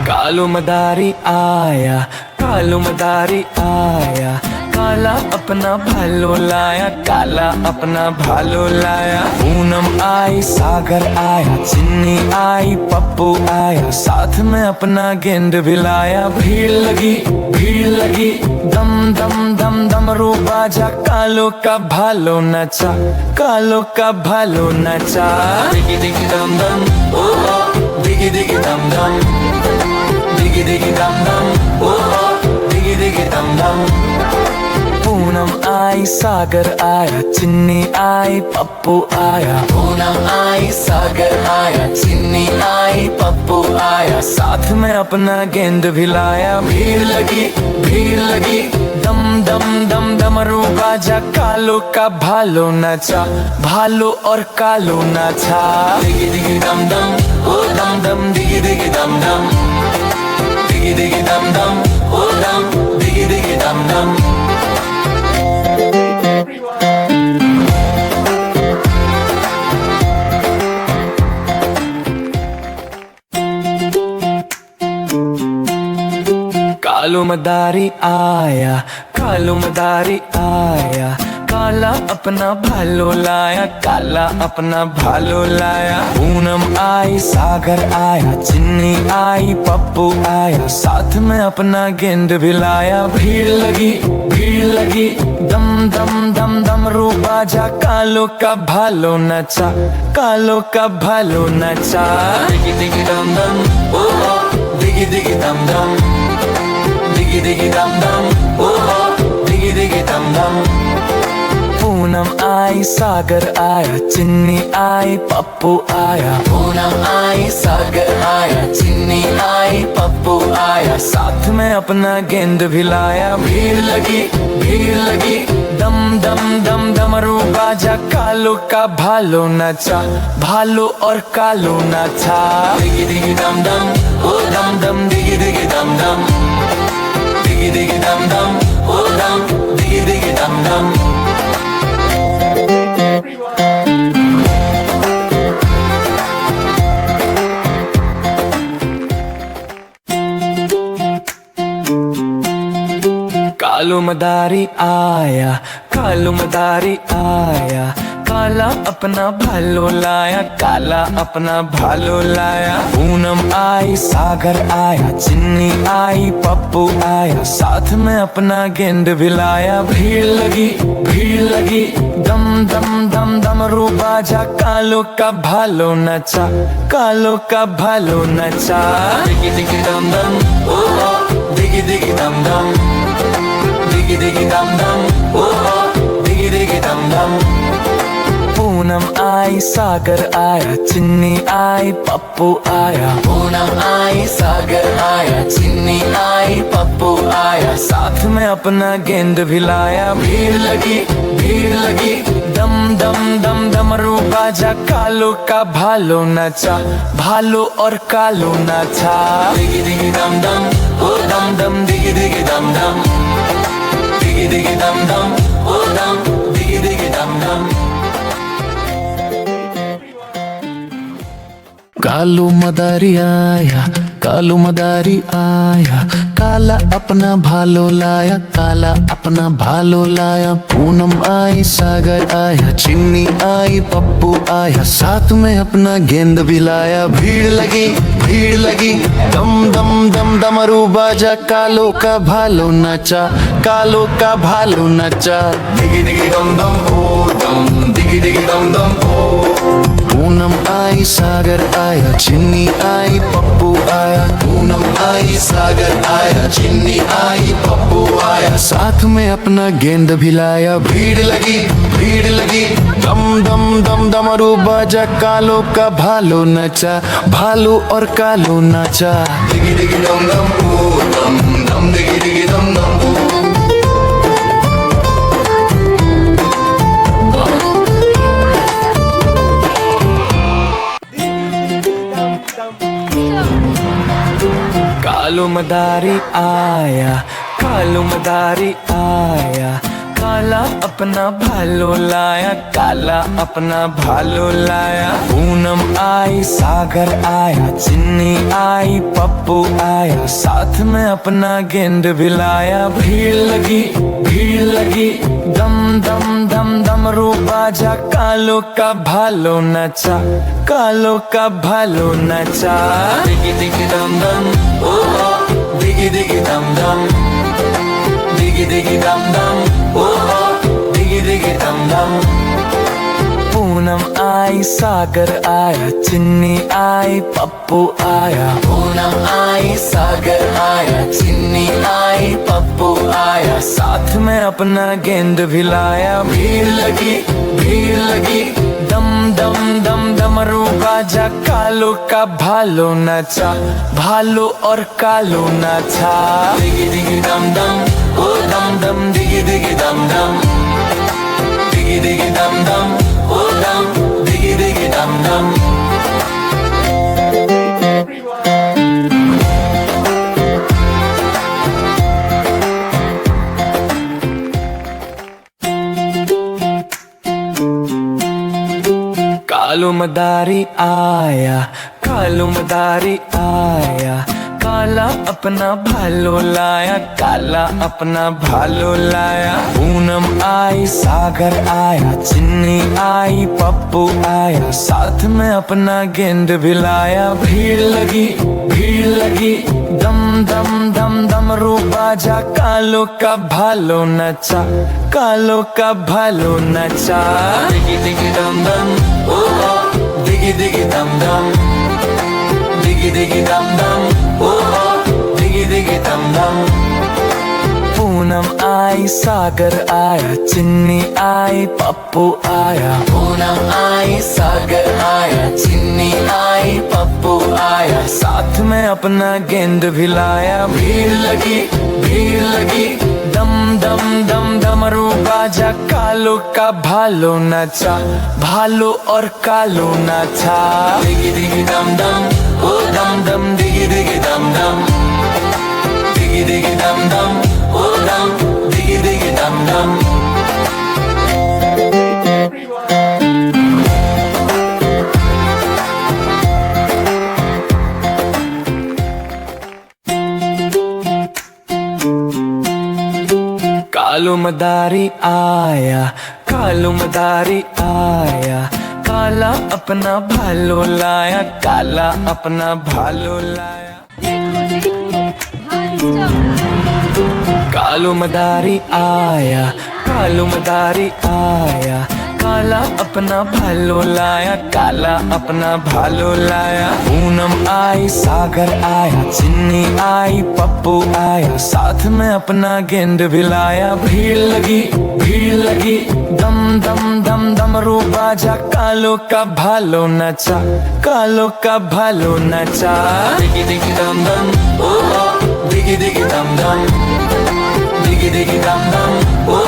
कालू मदारी आया, कालू मदारी आया, काला अपना भालो लाया, काला अपना भालो लाया। पूनम आई, सागर आया, चिन्नी आई, पप्पू आया, साथ में अपना गेंद भी लाया। भीड़ लगी, दम दम दम दम रू बाजा, कालो का भालो नचा, कालो का भालो नचा। दिगी दिगी दम दम, ओ दिगी दिगी दम दम, दिगी दिगी दम दम, ओ दिगी दिगी दम दम। पूनम आई, सागर आया, चिन्नी आई, पप्पू आया।
पूनम आई, सागर आया, चिन्नी आई, पप्पू आया।
साथ में अपना गेंद भी लाया।
भीड़ लगी,
दम दम दम डमरू बाजा, कालो का भालो नाचा, भालो और कालो नाचा।
दिगी दिगी दम दम, ओ दम दम, दिगी दिगी दम दम, दिगी दिगी दम दम, ओ दम, दिगी दिगी दम दम।
कालू मदारी आया, कालू मदारी आया, काला अपना भालो लाया, काला अपना भालो लाया। पूनम आई, सागर आया, चिन्नी आई, पप्पू आया। साथ में अपना गेंद भी लाया। भीड़ लगी, दम दम दम डमरू बाजा, कालो का भालो नचा, कालो का भालो नचा।
दिगी दिगी दम दम, ओ दिगी दिगी दम दम, दिगी दिगी दम दम, ओ दिगी दिगी दम दम।
पूनम आई, सागर आया, चिन्नी आई, पप्पू आया।
पूनम आई, सागर आया, चिन्नी आई, पप्पू आया।
साथ में अपना गेंद भी लाया।
भीड़ लगी,
दम दम दम डमरू बाजा, कालो का भालो नचा, भालो और कालो नचा।
दिगी दिगी दम दम, ओ दम दम, दिगी दिगी दम दम, दिगी दिगी दम दम, ओ दम, दिगी दिगी दम दम।
कालू मदारी आया, कालू मदारी आया, काला अपना भालो लाया, काला अपना भालो लाया। पूनम आई, सागर आया, चिन्नी आई, पप्पू आया। साथ में अपना गेंद भी लाया। भीड़ लगी, दम दम दम डमरू बाजा, कालो का भालो नचा, कालो का भालो नचा।
दिगी दिगी दम दम, ओ दिगी दिगी दम दम, दिगी दिगी दम दम, ओ दिगी दिगी दम दम।
पूनम आई, सागर आया, चिन्नी आई, पप्पू आया।
पूनम आई, सागर आया, चिन्नी आई, पप्पू आया।
साथ में अपना गेंद भी लाया।
भीड़ लगी,
दम दम दम डमरू बाजा, कालो का भालो नचा, भालो और कालो नचा।
दिगी दिगी दम दम, ओ दम दम, दिगी दिगी दम दम, दिगी दिगी दम दम, ओ दम, दिगी दिगी दम दम।
कालू मदारी आया, कालू मदारी आया, काला अपना भालो लाया, काला अपना भालो लाया। पूनम आई, सागर आया, चिन्नी आई, पप्पू आया। साथ में अपना गेंद भी लाया। भीड़ लगी, दम दम दम डमरू बाजा, कालो का भालो नचा, कालो का भालो नचा।
दिगी दिगी दम दम, ओ दम, दिगी दिगी दम दम, ओ।
पूनम आई, सागर आया, चिन्नी आई, पप्पू आया। पूनम आई, सागर आया, चिन्नी आई, पप्पू आया। साथ में अपना गेंद भी लाया। भीड़ लगी, दम दम दम डमरू बाजा, कालो का भालो नचा, भालो और कालो नचा।
दिगी दिगी दम दम, ओ दम दम, दिगी दिगी दम दम, ओ।
कालू मदारी आया, कालू मदारी आया, काला अपना भालो लाया, काला अपना भालो लाया। पूनम आई, सागर आया, चिन्नी आई, पप्पू आया। साथ में अपना गेंद भी लाया। भीड़ लगी, दम दम दम डमरू बाजा, कालो का भालो नचा, कालो का भालो नचा।
दिगी दिगी दम दम, ओ दिगी दिगी दम दम, दिगी दिगी दम दम, ओ दिगी दिगी दम दम।
पूनम आई, सागर आया, चिन्नी आई, पप्पू आया।
पूनम आई, सागर आया, चिन्नी आई, पप्पू
पप्पू आया, साथ में अपना गेंद भी लाया। भीड़ लगी, दम दम दम डमरू बाजा, कालो का भालो नाचा, भालो और कालो नाचा। दिगी दिगी दम दम, ओ दम दम, दिगी दिगी दम दम, दिगी दिगी दम दम, ओ दम, दिगी दिगी दम दम। कालू मदारी आया, कालू मदारी आया, काला अपना भालो लाया, काला अपना भालो लाया। पूनम आई, सागर आया, चिन्नी आई, पप्पू आया, साथ में अपना गेंद भी लाया। भीड़ लगी, दम दम दम डमरू बाजा, कालो का भालो नचा, कालो का भालो नचा। दिगी दिगी दम दम, ओ दिगी दिगी दम दम, दिगी दिगी दम दम, ओ दिगी दिगी दम दम। पूनम आई, सागर आया, चिन्नी आई, पप्पू आया। पूनम आई, सागर आया, चिन्नी आई, पप्पू आया, साथ में अपना गेंद भी लाया। भीड़ लगी, दम दम दम डमरू बाजा, कालो का भालो नचा, भालो और कालो नाचा। दिगी दिगी दम दम, ओ दम दम, दिगी दिगी दम दम, दिगी दिगी दम दम, ओ दम, दिगी दिगी दम दम। कालू मदारी आया, कालू मदारी आया, काला अपना भालो लाया, काला अपना भालो लाया। कालू मदारी आया, कालू मदारी आया, काला अपना भालो लाया, काला अपना भालो लाया। पूनम आई, सागर आया, चिन्नी आई, पप्पू आया, साथ में अपना गेंद भी लाया। भीड़ लगी, दम दम दम डमरू बाजा, कालो का भालो नचा, कालो का भालो नचा। दिगी दिगी दम दम, ओ दिगी दिगी दम दम, दिगी दिगी दम दम, ओ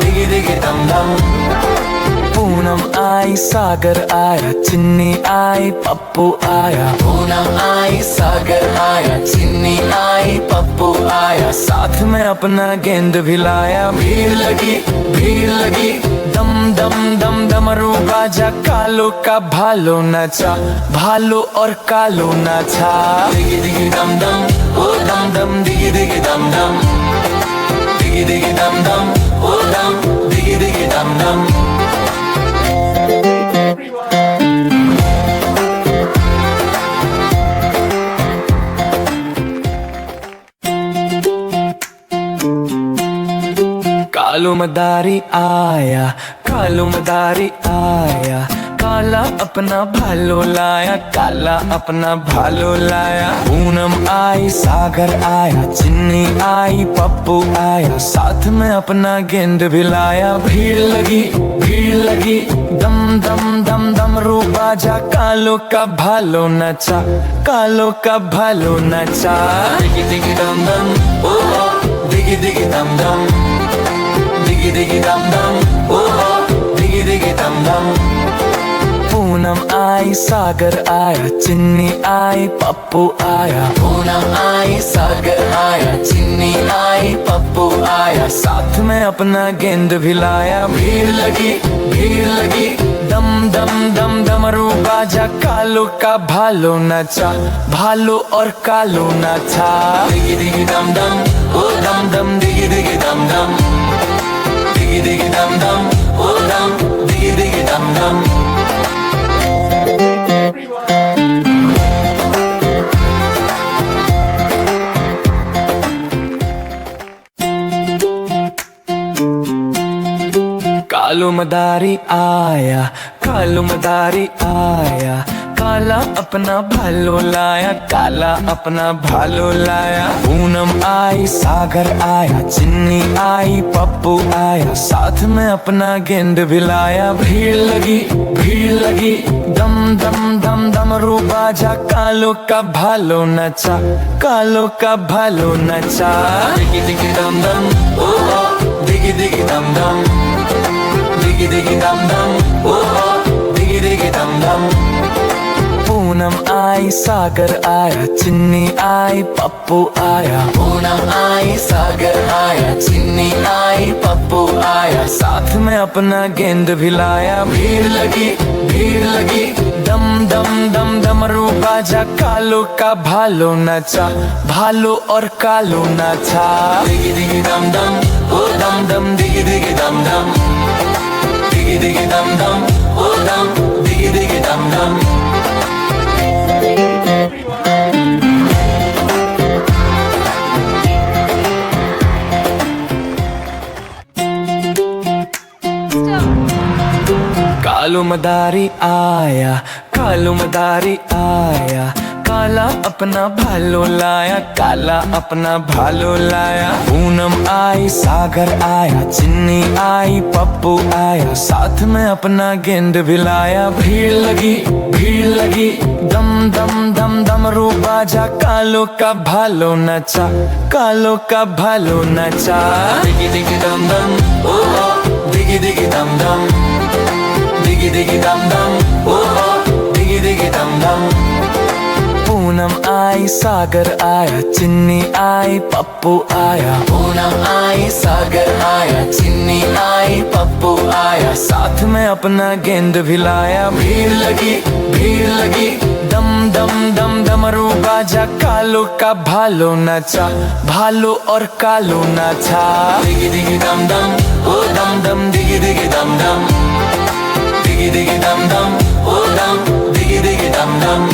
दिगी दिगी दम दम। पूनम आई, सागर आया, चिन्नी आई, पप्पू आया। पूनम आई, सागर आया, चिन्नी आई, पप्पू आया, साथ में अपना गेंद भी लाया। भीड़ लगी, दम दम दम डमरू बाजा, कालो का भालो नचा, भालो और कालो नाचा। दिगी दिगी दम दम, ओ दम दम, दिगी दिगी दम दम, दिगी दिगी दम दम, ओ दम, दिगी दिगी दम दम। कालू मदारी आया, कालू मदारी आया, काला अपना भालो लाया, काला अपना भालो लाया। पूनम आई, सागर आया, चिन्नी आई, पप्पू आया, साथ में अपना गेंद भी लाया। भीड़ लगी, दम दम दम डमरू बाजा, कालो का भालो नचा, कालो का भालो नचा। दिगी दिगी दम दम, ओ दिगी दिगी दम दम, दिगी दिगी दम दम, ओ दिगी दिगी दम दम। पूनम आई, सागर आया, चिन्नी आई, पप्पू आया। पूनम आई, सागर आया, चिन्नी आई, पप्पू आया, साथ में अपना गेंद भी लाया। भीड़ लगी, दम दम दम डमरू बाजा, कालो का भालो नचा, भालो और कालो नाचा। दिगी दिगी दम दम, ओ दम दम, दिगी दिगी दम दम, दिगी दिगी दम दम, ओ दम, दिगी दिगी दम दम। कालू मदारी आया, कालू मदारी आया, काला अपना भालो लाया, काला अपना भालो लाया। पूनम आई, सागर आया, चिन्नी आई, पप्पू आया, साथ में अपना गेंद भी लाया। भीड़ लगी, दम दम दम डमरू बाजा, कालो का भालो नचा, कालो का भालो नचा। दिगी दिगी दम दम, ओ दिगी दिगी दम दम, दिगी दिगी दम दम, ओ दिगी दिगी दम दम। पूनम आई, सागर आया, चिन्नी आई, पप्पू आया। पूनम आई, सागर आया, चिन्नी आई, पप्पू आया, साथ में अपना गेंद भी लाया। भीड़ लगी, दम दम दम डमरू बाजा, कालो का भालो नचा, भालो और कालो नचा। दिगी दिगी दम दम, ओ दम दम दिगी दिगी दम दम, दिगी दिगी दम दम, ओ दम दिगी दिगी दम दम। कालू मदारी आया, कालू मदारी आया, काला अपना भालो लाया, काला अपना भालो लाया। पूनम आई, सागर आया, चिन्नी आई, पप्पू आया, साथ में अपना गेंद भी लाया। भीड़ लगी, दम दम दम डमरू बाजा, कालो का भालो नचा, कालो का भालो नचा। दिगी दिगी दम दम, ओ दिगी दिगी दम दम, दिगी दिगी दम दम, ओ दिगी दिगी दम दम। पूनम आई, सागर आया, चिन्नी आई, पप्पू आया। पूनम आई, सागर आया, चिन्नी आई, पप्पू आया, साथ में अपना गेंद भी लाया। भीड़ लगी, दम दम दम डमरू बाजा, कालो का भालो नचा, भालो और कालो नचा। दिगी दिगी दम दम, ओ दम दम दिगी दिगी दम दम, दिगी दिगी दम दम, ओ दम दिगी दिगी दम दम।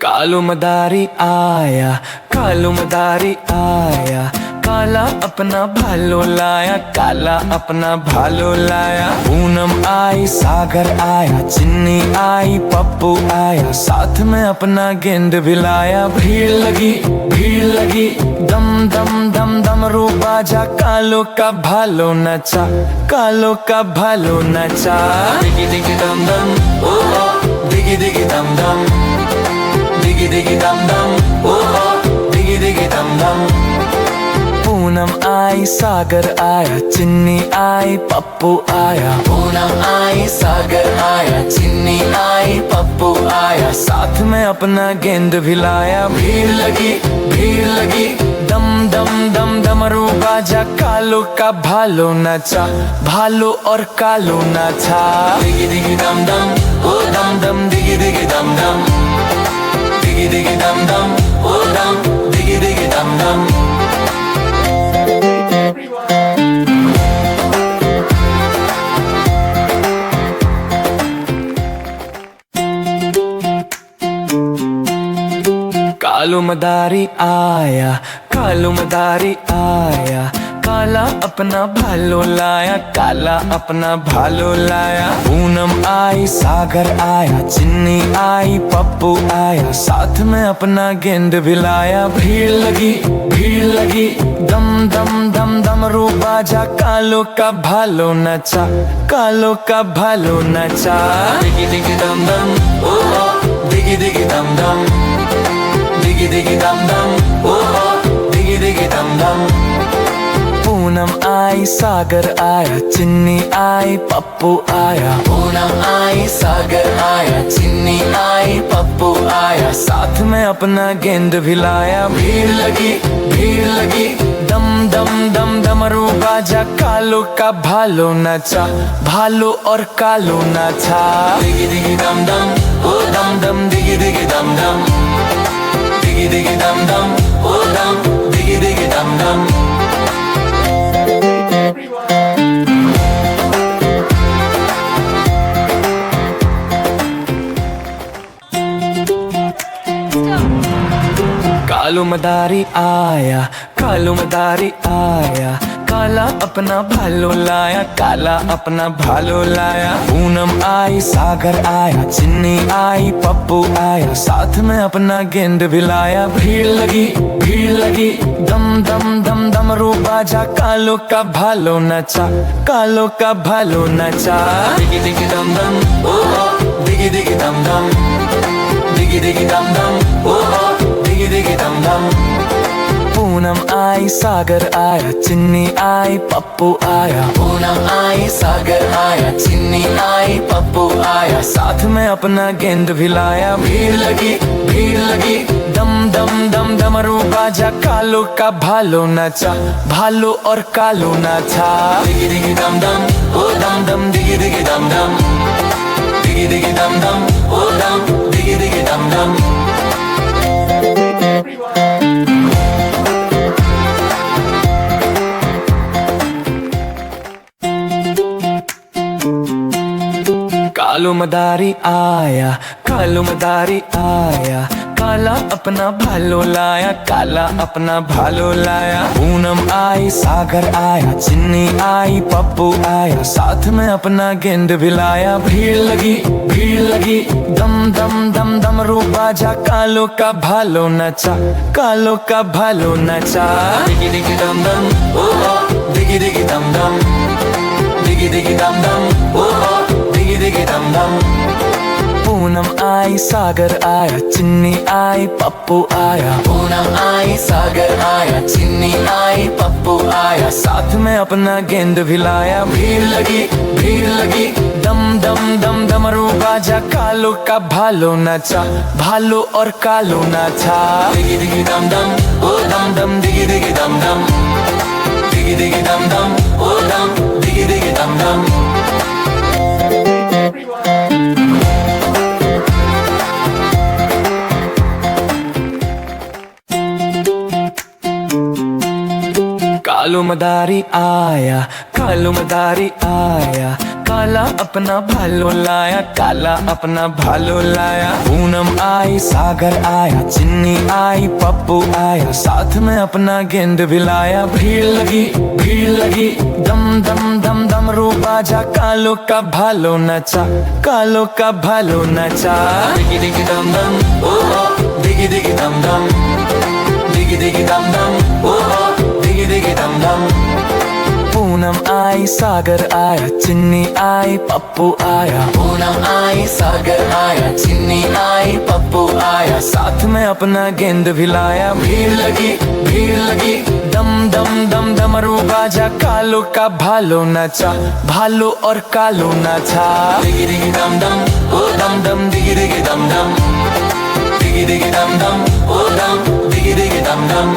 कालू मदारी आया, कालू मदारी आया, काला अपना भालो लाया, काला अपना भालो लाया। पूनम आई, सागर आया, चिन्नी आई, पप्पू आया, साथ में अपना गेंद भी लाया। भीड़ लगी, दम दम दम डमरू बाजा, कालो का भालो नचा, कालो का भालो नचा। दिगी दिगी दम दम, ओ दिगी दिगी दम दम, दिगी दिगी दम दम, ओ दिगी दिगी दम दम। पूनम आई, सागर आया, चिन्नी आई, पप्पू आया। पूनम आई, सागर आया, चिन्नी आई, पप्पू आया, साथ में अपना गेंद भी लाया। भीड़ लगी, दम दम दम डमरू बाजा, कालो का भालो नचा, भालो और कालो नचा। दिगी दिगी दम दम, ओ दम दम दिगी दिगी दम दम, दिगी दिगी दम दम, ओ दम दिगी दिगी दम दम। कालू मदारी आया, कालू मदारी आया, काला अपना भालो लाया, काला अपना भालो लाया। पूनम आई, सागर आया, चिन्नी आई, पप्पू आया, साथ में अपना गेंद भी लाया। भीड़ लगी, दम दम दम डमरू बाजा, कालो का भालो नचा, कालो का भालो नचा। दिगी दिगी दम दम, ओ दिगी दिगी दम दम, दिगी दिगी दम दम, ओ दिगी दिगी दम दम। पूनम आई, सागर आया, चिन्नी आई, पप्पू आया। पूनम आई, सागर आया, चिन्नी आई, पप्पू आया, साथ में अपना गेंद भी लाया। भीड़ लगी, दम दम दम डमरू बाजा, कालो का भालो नचा, भालो और कालो नचा। दिगी दिगी दम दम, ओ दम दम दिगी दिगी दम दम, दिगी दिगी दम दम, ओ दम दिगी दिगी दम दम। कालू मदारी आया, कालू मदारी आया, काला अपना भालो लाया, काला अपना भालो लाया। पूनम आई, सागर आया, चिन्नी आई, पप्पू आया, साथ में अपना गेंद भी लाया। भीड़ लगी, भीड़ लगी, दम दम दम दम रू बाजा, कालो का भालो नचा, कालो का भालो नचा। दिगी दिगी दम दम ओ दिगी दिगी दम दम, दिगी दिगी दम दम ओ दिगी दिगी दम दम। पूनम आई, सागर आया, चिन्नी आई, पप्पू आया। पूनम आई, सागर आया, चिन्नी आई, पप्पू आया, साथ में अपना गेंद भी लाया। भीड़ लगी, भीड़ लगी, दम दम दम दम रू बाजा, कालो का भालो नचा, भालो और कालो नाचा। दिगी दिगी दम दम ओ दम दम, दिगी दिगी दम दम, दिगी दिगी दम दम ओ दम, दिगी दिगी दम दम। कालू मदारी आया, कालू मदारी आया, काला अपना भालो लाया, काला अपना भालो लाया। पूनम आई, सागर आया, चिन्नी आई, पप्पू आया, साथ में अपना गेंद भी लाया। भीड़ लगी, भीड़ लगी, दम दम दम दम रू बाजा, कालो का भालो नचा, कालो का भालो नचा। दिगी दिगी दम दम ओ दिगी दिगी दम दम, दिगी दिगी दम दम ओ दिगी दिगी दम दम। पूनम आई, सागर आया, चिन्नी आई, पप्पू आया। पूनम आई, सागर आया, चिन्नी आई, पप्पू आया, साथ में अपना गेंद भी लाया। भीड़ लगी, भीड़ लगी, दम दम दम दम रू बाजा, कालो का भालो नचा, भालो और कालो नाचा। दिगी दिगी दम दम ओ दम दम, दिगी दिगी दम दम, दिगी दिगी दम दम ओ दम, दिगी दिगी दम दम। कालू मदारी आया, कालू मदारी आया, काला अपना भालो लाया, काला अपना भालो लाया। पूनम आई, सागर आया, चिन्नी आई, पप्पू आया, साथ में अपना गेंद भी लाया। भीड़ लगी, भीड़ लगी, दम दम दम दम रू बाजा, कालो का भालो नचा, कालो का भालो नचा। दिगी दिगी दम दम ओ दिगी दिगी दम दम, दिगी दिगी दम दम ओ दिगी दिगी दम दम। पूनम आई, सागर आया, चिन्नी आई, पप्पू आया। पूनम आई, सागर आया, चिन्नी आई, पप्पू आया, साथ में अपना गेंद भी लाया। भीड़ लगी, भीड़ लगी, दम दम दम दम रू बाजा, कालो का भालो नचा, भालो और कालो नाचा। दिगी दिगी दम दम ओ दम दम, दिगी दिगी दम दम, दिगी दिगी दम दम ओ दम, दिगी दिगी दम दम।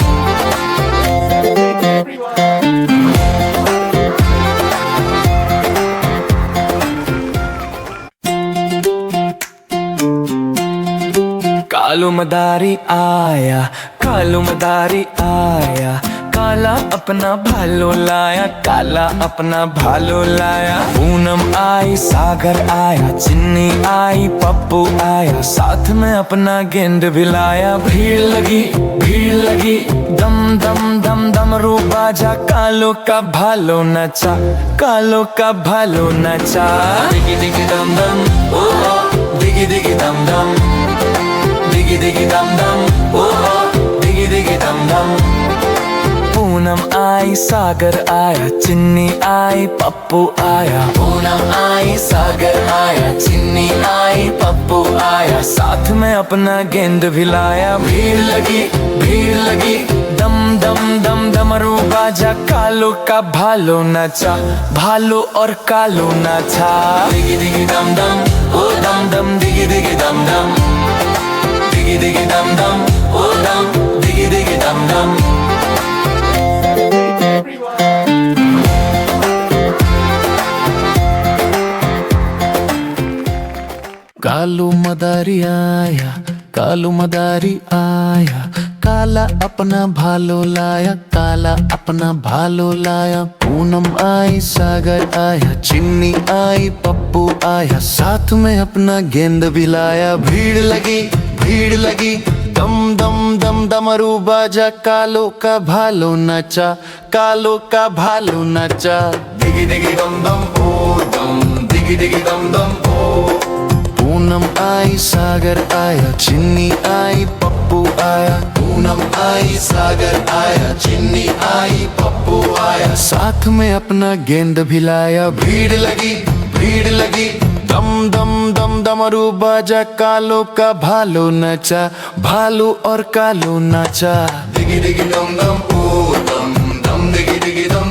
कालू मदारी आया, कालू मदारी आया, काला अपना भालो लाया, काला अपना भालो लाया। पूनम आई, सागर आया, चिन्नी आई, पप्पू आया, साथ में अपना गेंद भी लाया। भीड़ लगी, भीड़ लगी, दम दम दम दम रू बाजा, कालो का भालो नचा, कालो का भालो नचा। दिगी दिगी दम दम ओ दिगी दिगी दम दम, दिगी दिगी दम दम ओ दिगी दिगी दम दम। पूनम आई, सागर आया, चिन्नी आई, पप्पू आया। पूनम आई, सागर आया, चिन्नी आई, पप्पू आया, साथ में अपना गेंद भी लाया। भीड़ लगी, भीड़ लगी, दम दम दम दम रू बाजा, कालो का भालो नचा, भालो और कालो नाचा। दिगी दिगी दम दम ओ दम दम, दिगी दिगी दम दम, दिगी दिगी दम दम ओ दम, दिगी दिगी दम दम।
कालू मदारी आया, कालू मदारी आया, काला अपना भालो लाया, काला अपना भालो लाया। पूनम आई, सागर आया, चिन्नी आई, पप्पू आया, साथ में अपना गेंद भी लाया। भीड़ लगी, भीड़ लगी, दम दम दम डमरू बाजा, कालो का भालो नचा, कालो का भालो नचा।
दिगी दिगी दम दम ओ दम, दिगी दिगी दम दम ओ।
पूनम आई सागर आया, चिन्नी आई पप्पू आया।
पूनम आई सागर आया, चिन्नी आई पप्पू आया।
साथ में अपना गेंद भी लाया,
भीड़ लगी, भीड़ लगी।
दम दम दम डमरू बाजा, कालो का भालो नचा, भालू और कालो नाचा।
दिगी दिगी दम दम ओ दम, दम दिगी दिगी दम